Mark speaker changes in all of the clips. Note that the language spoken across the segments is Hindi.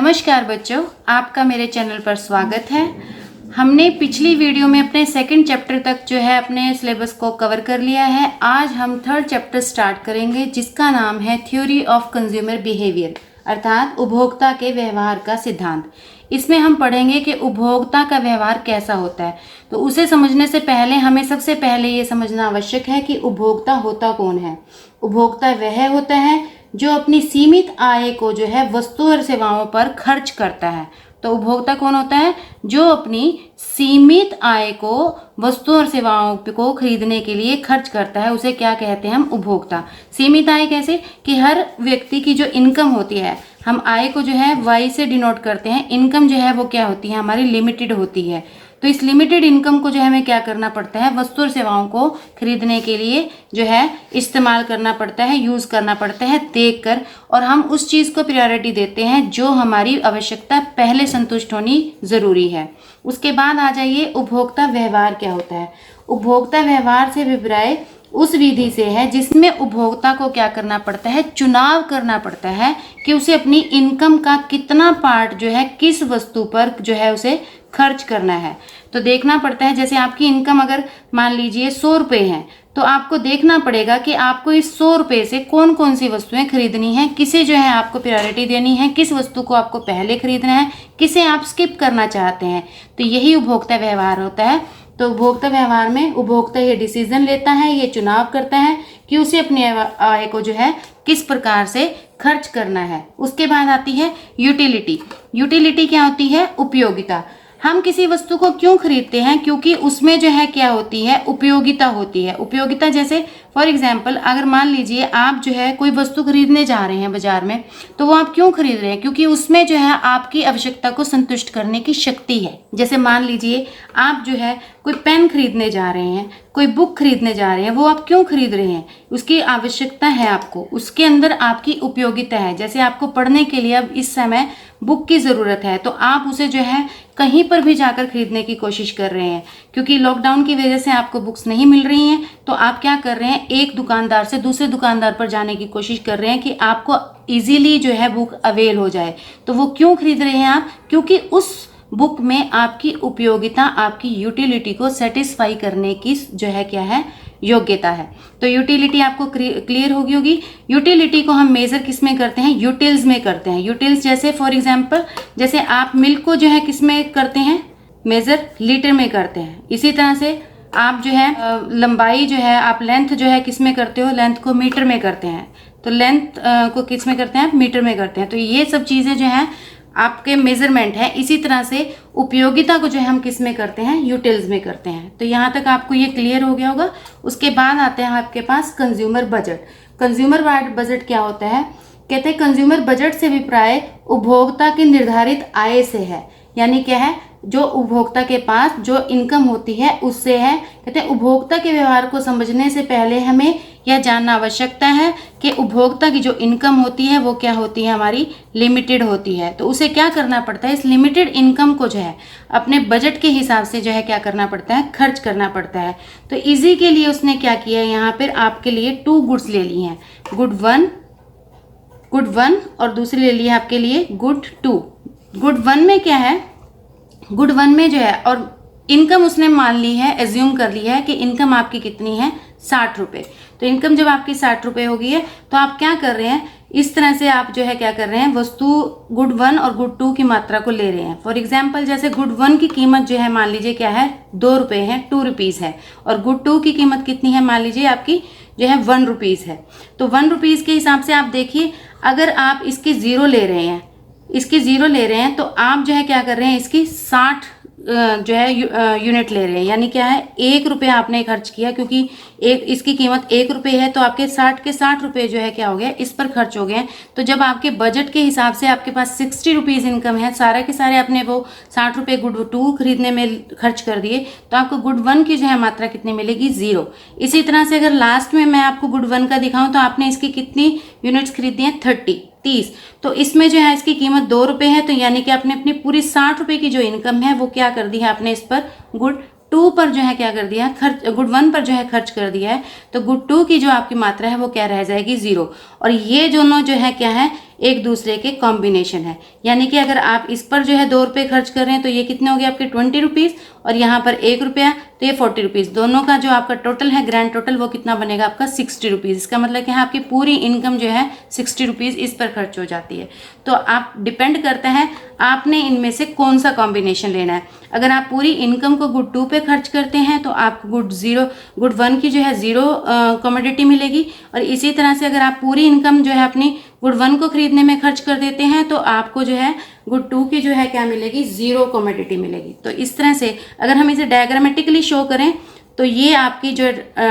Speaker 1: नमस्कार बच्चों, आपका मेरे चैनल पर स्वागत है। हमने पिछली वीडियो में अपने सेकंड चैप्टर तक जो है अपने सिलेबस को कवर कर लिया है। आज हम थर्ड चैप्टर स्टार्ट करेंगे जिसका नाम है थ्योरी ऑफ कंज्यूमर बिहेवियर, अर्थात उपभोक्ता के व्यवहार का सिद्धांत। इसमें हम पढ़ेंगे कि उपभोक्ता का व्यवहार कैसा होता है। तो उसे समझने से पहले हमें सबसे पहले ये समझना आवश्यक है कि उपभोक्ता होता कौन है। उपभोक्ता वह होता है जो अपनी सीमित आय को जो है वस्तु और सेवाओं पर खर्च करता है। तो उपभोक्ता कौन होता है? जो अपनी सीमित आय को वस्तु और सेवाओं को खरीदने के लिए खर्च करता है, उसे क्या कहते हैं हम? उपभोक्ता। सीमित आय कैसे? कि हर व्यक्ति की जो इनकम होती है, हम आय को जो है वाई से डिनोट करते हैं, इनकम जो है वो क्या होती है? हमारी लिमिटेड होती है। तो इस लिमिटेड इनकम को जो है हमें क्या करना पड़ता है? वस्तु और सेवाओं को खरीदने के लिए जो है इस्तेमाल करना पड़ता है, यूज़ करना पड़ता है देखकर, और हम उस चीज़ को प्रायोरिटी देते हैं जो हमारी आवश्यकता पहले संतुष्ट होनी ज़रूरी है। उसके बाद आ जाइए, उपभोक्ता व्यवहार क्या होता है। उपभोक्ता व्यवहार से अभिप्राय उस विधि से है जिसमें उपभोक्ता को क्या करना पड़ता है? चुनाव करना पड़ता है कि उसे अपनी इनकम का कितना पार्ट जो है किस वस्तु पर जो है उसे खर्च करना है। तो देखना पड़ता है, जैसे आपकी इनकम अगर मान लीजिए 100 रुपये है, तो आपको देखना पड़ेगा कि आपको इस 100 रुपये से कौन कौन सी वस्तुएं खरीदनी है, किसे जो है आपको प्रायोरिटी देनी है, किस वस्तु को आपको पहले खरीदना है, किसे आप स्किप करना चाहते हैं। तो यही उपभोक्ता व्यवहार होता है। तो उपभोक्ता व्यवहार में उपभोक्ता ये डिसीजन लेता है, ये चुनाव करता है कि उसे अपनी आय को जो है किस प्रकार से खर्च करना है। उसके बाद आती है यूटिलिटी। यूटिलिटी क्या होती है? उपयोगिता। हम किसी वस्तु को क्यों खरीदते हैं? क्योंकि उसमें जो है क्या होती है? उपयोगिता होती है। उपयोगिता जैसे फॉर एग्जाम्पल, अगर मान लीजिए आप जो है कोई वस्तु खरीदने जा रहे हैं बाजार में, तो वो आप क्यों खरीद रहे हैं? क्योंकि उसमें जो है आपकी आवश्यकता को संतुष्ट करने की शक्ति है। जैसे मान लीजिए आप जो है कोई पेन खरीदने जा रहे हैं, कोई बुक खरीदने जा रहे हैं, वो आप क्यों खरीद रहे हैं? उसकी आवश्यकता है आपको, उसके अंदर आपकी उपयोगिता है। जैसे आपको पढ़ने के लिए अब इस समय बुक की ज़रूरत है, तो आप उसे जो है कहीं पर भी जाकर खरीदने की कोशिश कर रहे हैं। क्योंकि लॉकडाउन की वजह से आपको बुक्स नहीं मिल रही हैं, तो आप क्या कर रहे हैं? एक दुकानदार से दूसरे दुकानदार पर जाने की कोशिश कर रहे हैं कि आपको इजीली जो है बुक अवेल हो जाए। तो वो क्यों खरीद रहे हैं आप? क्योंकि उस बुक में आपकी उपयोगिता, आपकी यूटिलिटी को सेटिस्फाई करने की जो है क्या है? योग्यता है। तो यूटिलिटी आपको क्लियर होगी। यूटिलिटी को हम मेजर किस में करते हैं? यूटिल्स में करते हैं। यूटिल्स जैसे फॉर एग्जांपल, जैसे आप मिल्क को जो है किस में करते हैं? मेजर लीटर में करते हैं। इसी तरह से आप जो है लंबाई जो है, आप लेंथ जो है किस में करते हो? लेंथ को मीटर में करते हैं। तो लेंथ को किस में करते हैं? आप मीटर में करते हैं। तो ये सब चीज़ें जो हैं आपके मेजरमेंट है। इसी तरह से उपयोगिता को जो है हम किस में करते हैं? यूटिल्स में करते हैं। तो यहाँ तक आपको ये क्लियर हो गया होगा। उसके बाद आते हैं आपके पास कंज्यूमर बजट। कंज्यूमर बजट क्या होता है? कहते हैं कंज्यूमर बजट से अभिप्राय उपभोक्ता की निर्धारित आय से है। यानी क्या है? जो उपभोक्ता के पास जो इनकम होती है उससे है। कहते हैं उपभोक्ता के व्यवहार को समझने से पहले हमें यह जानना आवश्यकता है कि उपभोक्ता की जो इनकम होती है वो क्या होती है? हमारी लिमिटेड होती है। तो उसे क्या करना पड़ता है? इस लिमिटेड इनकम को जो है अपने बजट के हिसाब से जो है क्या करना पड़ता है? खर्च करना पड़ता है। तो इजी के लिए उसने क्या किया है? यहाँ पर आपके लिए 2 गुड्स ले ली हैं, गुड वन और दूसरी ले ली है आपके लिए गुड 2। गुड 1 में क्या है? गुड 1 में जो है, और इनकम उसने मान ली है, एज्यूम कर लिया है कि इनकम आपकी कितनी है? 60 रुपये। तो इनकम जब आपकी 60 रुपये हो गई है, तो आप क्या कर रहे हैं? इस तरह से आप जो है क्या कर रहे हैं? वस्तु गुड 1 और गुड 2 की मात्रा को ले रहे हैं। फॉर एग्जाम्पल, जैसे गुड 1 की कीमत जो है मान लीजिए क्या है? 2 रुपये है, 2 रुपीज़ है। और गुड 2 की कीमत कितनी है? मान लीजिए आपकी जो है 1 रुपीज़ है। तो 1 रुपीज़ के हिसाब से आप देखिए, अगर आप इसकी 0 ले रहे हैं, तो आप जो है क्या कर रहे हैं? इसकी 60 जो है यूनिट ले रहे हैं। यानी क्या है? 1 रुपया आपने खर्च किया, क्योंकि इसकी कीमत 1 रुपये है, तो आपके 60 के 60 रुपये जो है क्या हो गया? इस पर खर्च हो गए। तो जब आपके बजट के हिसाब से आपके पास 60 रुपीज़ इनकम है, सारे के सारे आपने वो 60 रुपये गुड 2 खरीदने में खर्च कर दिए, तो आपको गुड 1 की जो है मात्रा कितनी मिलेगी? 0। इसी तरह से अगर लास्ट में मैं आपको गुड 1 का दिखाऊं, तो आपने इसकी कितनी यूनिट्स खरीदी हैं? 30। तो इसमें जो है इसकी कीमत 2 रुपये है। तो यानी कि आपने अपनी पूरी 60 रुपये की जो इनकम है वो क्या कर दी है? आपने इस पर गुड 2 पर जो है क्या कर दिया है? खर्च, गुड 1 पर जो है खर्च कर दिया है। तो गुड 2 की जो आपकी मात्रा है वो क्या रह जाएगी? 0। और ये दोनों जो है क्या है? एक दूसरे के कॉम्बिनेशन है। यानी कि अगर आप इस पर जो है 2 रुपये खर्च कर रहे हैं तो ये कितने हो गए आपके 20 रुपीज़, और यहाँ पर 1 रुपया तो ये 40 रुपीज़। दोनों का जो आपका टोटल है ग्रैंड टोटल वो कितना बनेगा आपका 60 रुपीज़। इसका मतलब कि आपकी पूरी इनकम जो है 60 रुपीज़ इस पर खर्च हो जाती है। तो आप डिपेंड करते हैं आपने इनमें से कौन सा कॉम्बिनेशन लेना है। अगर आप पूरी इनकम को गुड 2 पे खर्च करते हैं तो आपको गुड 1 की जो है 0 कमोडिटी मिलेगी, और इसी तरह से अगर आप पूरी इनकम जो है अपनी गुड 1 को खरीदने में खर्च कर देते हैं तो आपको जो है गुड 2 की जो है क्या मिलेगी 0 कमोडिटी मिलेगी। तो इस तरह से अगर हम इसे डायग्रामेटिकली शो करें तो ये आपकी जो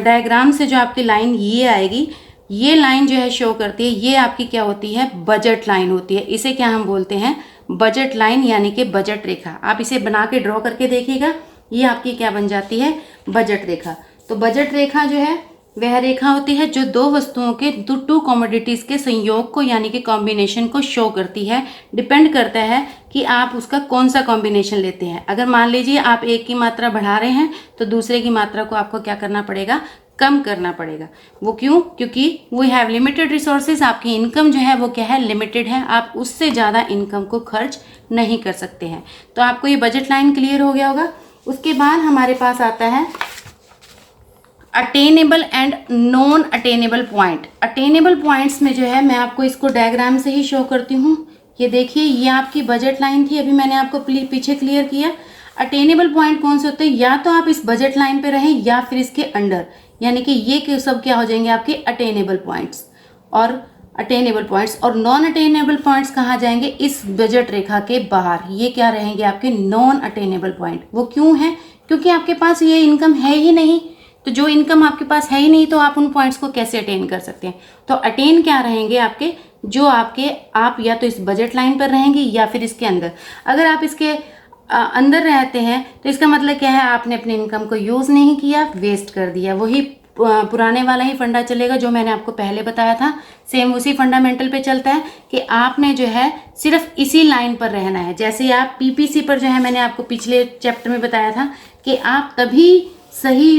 Speaker 1: डायग्राम से जो आपकी लाइन ये आएगी, ये लाइन जो है शो करती है, ये आपकी क्या होती है बजट लाइन होती है। इसे क्या हम बोलते हैं बजट लाइन, यानी कि बजट रेखा। आप इसे बना के ड्रॉ करके देखिएगा, ये आपकी क्या बन जाती है बजट रेखा। तो बजट रेखा जो है वह रेखा होती है जो 2 वस्तुओं के 2 कमोडिटीज़ के संयोग को यानी कि कॉम्बिनेशन को शो करती है। डिपेंड करता है कि आप उसका कौन सा कॉम्बिनेशन लेते हैं। अगर मान लीजिए आप एक की मात्रा बढ़ा रहे हैं तो दूसरे की मात्रा को आपको क्या करना पड़ेगा कम करना पड़ेगा। वो क्यों? क्योंकि वी हैव लिमिटेड रिसोर्सेज, आपकी इनकम जो है वो क्या है लिमिटेड है, आप उससे ज़्यादा इनकम को खर्च नहीं कर सकते हैं। तो आपको ये बजट लाइन क्लियर हो गया होगा। उसके बाद हमारे पास आता है attainable and non attainable point. Attainable points में जो है मैं आपको इसको डायग्राम से ही शो करती हूँ। ये देखिए ये आपकी बजट लाइन थी, अभी मैंने आपको पीछे क्लियर किया। अटेनेबल पॉइंट कौन से होते हैं? या तो आप इस बजट लाइन पे रहें या फिर इसके अंडर, यानी कि ये सब क्या हो जाएंगे आपके अटेनेबल पॉइंट्स। और नॉन अटेनेबल पॉइंट्स कहाँ जाएंगे? इस बजट रेखा के बाहर। ये क्या रहेंगे आपके नॉन अटेनेबल पॉइंट। वो क्यों है? क्योंकि आपके पास ये इनकम है ही नहीं। तो जो इनकम आपके पास है ही नहीं तो आप उन पॉइंट्स को कैसे अटेन कर सकते हैं? तो अटेन क्या रहेंगे आपके, जो आप या तो इस बजट लाइन पर रहेंगे या फिर इसके अंदर। अगर आप इसके अंदर रहते हैं तो इसका मतलब क्या है, आपने अपनी इनकम को यूज़ नहीं किया, वेस्ट कर दिया। वही पुराने वाला ही फंडा चलेगा जो मैंने आपको पहले बताया था। सेम उसी फंडामेंटल पे चलता है कि आपने जो है सिर्फ इसी लाइन पर रहना है। जैसे आप पीपीसी पर जो है मैंने आपको पिछले चैप्टर में बताया था कि आप तभी सही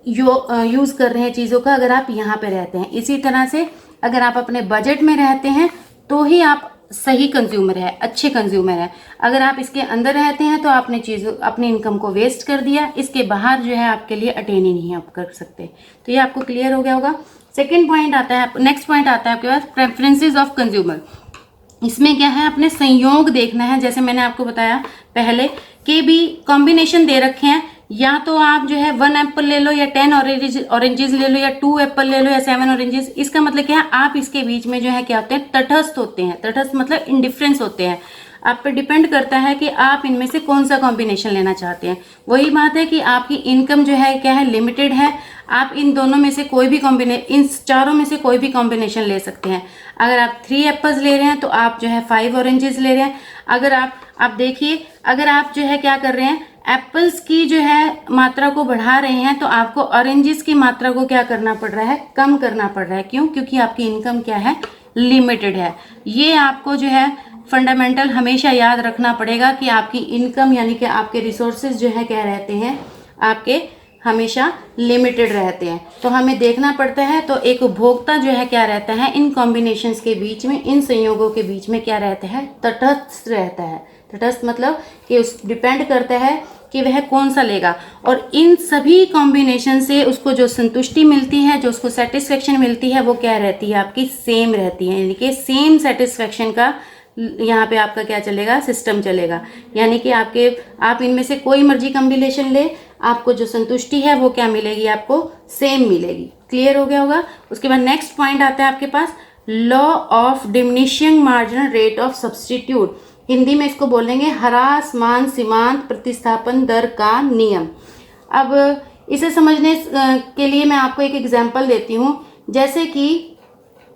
Speaker 1: यूज़ कर रहे हैं चीज़ों का अगर आप यहाँ पे रहते हैं। इसी तरह से अगर आप अपने बजट में रहते हैं तो ही आप सही कंज्यूमर है, अच्छे कंज्यूमर है। अगर आप इसके अंदर रहते हैं तो आपने अपनी इनकम को वेस्ट कर दिया। इसके बाहर जो है आपके लिए अटेन ही नहीं आप कर सकते। तो ये आपको क्लियर हो गया होगा। सेकंड पॉइंट आता है, नेक्स्ट पॉइंट आता है आपके पास प्रेफरेंसेस ऑफ कंज्यूमर। इसमें क्या है, अपने संयोग देखना है। जैसे मैंने आपको बताया पहले कि भी कॉम्बिनेशन दे रखे हैं, या तो आप जो है 1 एप्पल ले लो या 10 ऑरेंजेस ले लो या 2 एप्पल ले लो या 7 ऑरेंजेस। इसका मतलब क्या है, आप इसके बीच में जो है क्या होते हैं तटस्थ होते हैं। तटस्थ मतलब इंडिफरेंस होते हैं। आप पे डिपेंड करता है कि आप इनमें से कौन सा कॉम्बिनेशन लेना चाहते हैं। वही बात है कि आपकी इनकम जो है क्या है लिमिटेड है। आप इन दोनों में से कोई भी इन चारों में से कोई भी कॉम्बिनेशन ले सकते हैं। अगर आप 3 एप्पल्स ले रहे हैं तो आप जो है 5 ऑरेंजेस ले रहे हैं। अगर आप देखिए, अगर आप जो है क्या कर रहे हैं एप्पल्स की जो है मात्रा को बढ़ा रहे हैं तो आपको ऑरेंजेस की मात्रा को क्या करना पड़ रहा है, कम करना पड़ रहा है। क्यों? क्योंकि आपकी इनकम क्या है लिमिटेड है। ये आपको जो है फंडामेंटल हमेशा याद रखना पड़ेगा कि आपकी इनकम यानी कि आपके रिसोर्सेज जो है क्या रहते हैं आपके हमेशा लिमिटेड रहते हैं। तो हमें देखना पड़ता है। तो एक उपभोक्ता जो है क्या रहता है इन कॉम्बिनेशंस के बीच में, इन संयोगों के बीच में क्या रहता है तटस्थ रहता है। तटस्थ मतलब कि उस डिपेंड करता है कि वह कौन सा लेगा, और इन सभी कॉम्बिनेशन से उसको जो संतुष्टि मिलती है, जो उसको सेटिस्फेक्शन मिलती है वो क्या रहती है आपकी सेम रहती है। यानी कि सेम सेटिस्फेक्शन का यहाँ पे आपका क्या चलेगा सिस्टम चलेगा। यानी कि आप इनमें से कोई मर्जी कॉम्बिनेशन ले, आपको जो संतुष्टि है वो क्या मिलेगी आपको सेम मिलेगी। क्लियर हो गया होगा। उसके बाद नेक्स्ट पॉइंट आता है आपके पास law of diminishing marginal rate of substitute. Hindi में इसको बोलेंगे ह्रासमान सीमांत प्रतिस्थापन दर का नियम। अब इसे समझने के लिए मैं आपको एक एग्जांपल देती हूँ। जैसे कि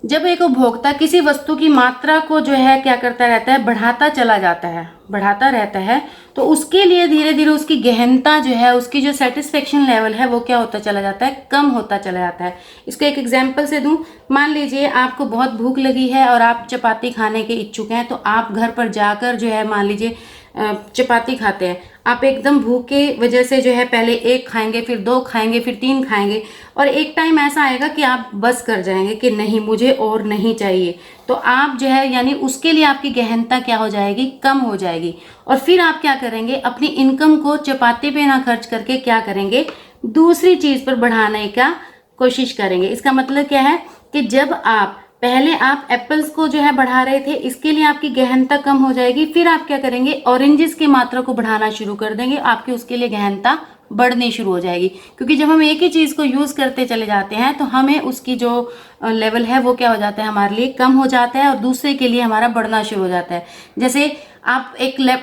Speaker 1: जब एक उपभोक्ता किसी वस्तु की मात्रा को जो है क्या करता रहता है बढ़ाता चला जाता है, बढ़ाता रहता है, तो उसके लिए धीरे धीरे उसकी गहनता जो है, उसकी जो सेटिस्फेक्शन लेवल है वो क्या होता चला जाता है, कम होता चला जाता है। इसको एक एग्जांपल से दूं, मान लीजिए आपको बहुत भूख लगी है और आप चपाती खाने के इच्छुक हैं, तो आप घर पर जाकर जो है मान लीजिए चपाती खाते हैं, आप एकदम भूख के वजह से जो है पहले 1 खाएंगे, फिर 2 खाएंगे, फिर 3 खाएंगे, और एक टाइम ऐसा आएगा कि आप बस कर जाएंगे कि नहीं मुझे और नहीं चाहिए। तो आप जो है यानी उसके लिए आपकी गहनता क्या हो जाएगी, कम हो जाएगी। और फिर आप क्या करेंगे, अपनी इनकम को चपाती पे ना खर्च करके क्या करेंगे, दूसरी चीज पर बढ़ाने का कोशिश करेंगे। इसका मतलब क्या है कि जब आप पहले आप एप्पल्स को जो है बढ़ा रहे थे, इसके लिए आपकी गहनता कम हो जाएगी, फिर आप क्या करेंगे, ऑरेंजेस की मात्रा को बढ़ाना शुरू कर देंगे, आपकी उसके लिए गहनता बढ़नी शुरू हो जाएगी। क्योंकि जब हम एक ही चीज को यूज करते चले जाते हैं तो हमें उसकी जो लेवल है वो क्या हो जाता है, हमारे लिए कम हो जाता है और दूसरे के लिए हमारा बढ़ना शुरू हो जाता है। जैसे आप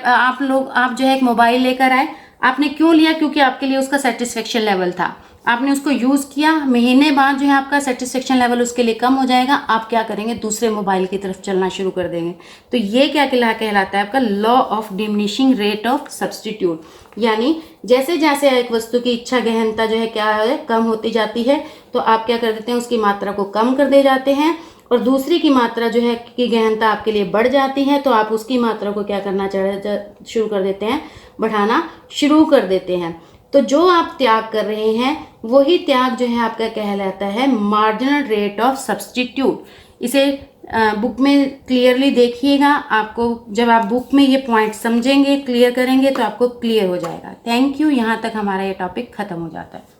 Speaker 1: आप जो है एक मोबाइल लेकर आए, आपने क्यों लिया, क्योंकि आपके लिए उसका सेटिस्फेक्शन लेवल था, आपने उसको यूज किया, महीने बाद जो है आपका सेटिस्फेक्शन लेवल उसके लिए कम हो जाएगा, आप क्या करेंगे, दूसरे मोबाइल की तरफ चलना शुरू कर देंगे। तो ये क्या कहलाता है, आपका law of diminishing rate of substitute. यानी जैसे जैसे एक वस्तु की इच्छा गहनता जो है क्या है, कम होती जाती है, तो आप क्या कर देते हैं, उसकी मात्रा को कम कर दे जाते हैं, और दूसरी की मात्रा जो है की गहनता आपके लिए बढ़ जाती है, तो आप उसकी मात्रा को क्या करना शुरू कर देते हैं, बढ़ाना शुरू कर देते हैं। तो जो आप त्याग कर रहे हैं वही त्याग जो है आपका कहलाता है मार्जिनल रेट ऑफ सब्सटीट्यूट। इसे बुक में क्लियरली देखिएगा, आपको जब आप बुक में ये पॉइंट समझेंगे, क्लियर करेंगे, तो आपको क्लियर हो जाएगा। Thank you. यहाँ तक हमारा ये टॉपिक खत्म हो जाता है।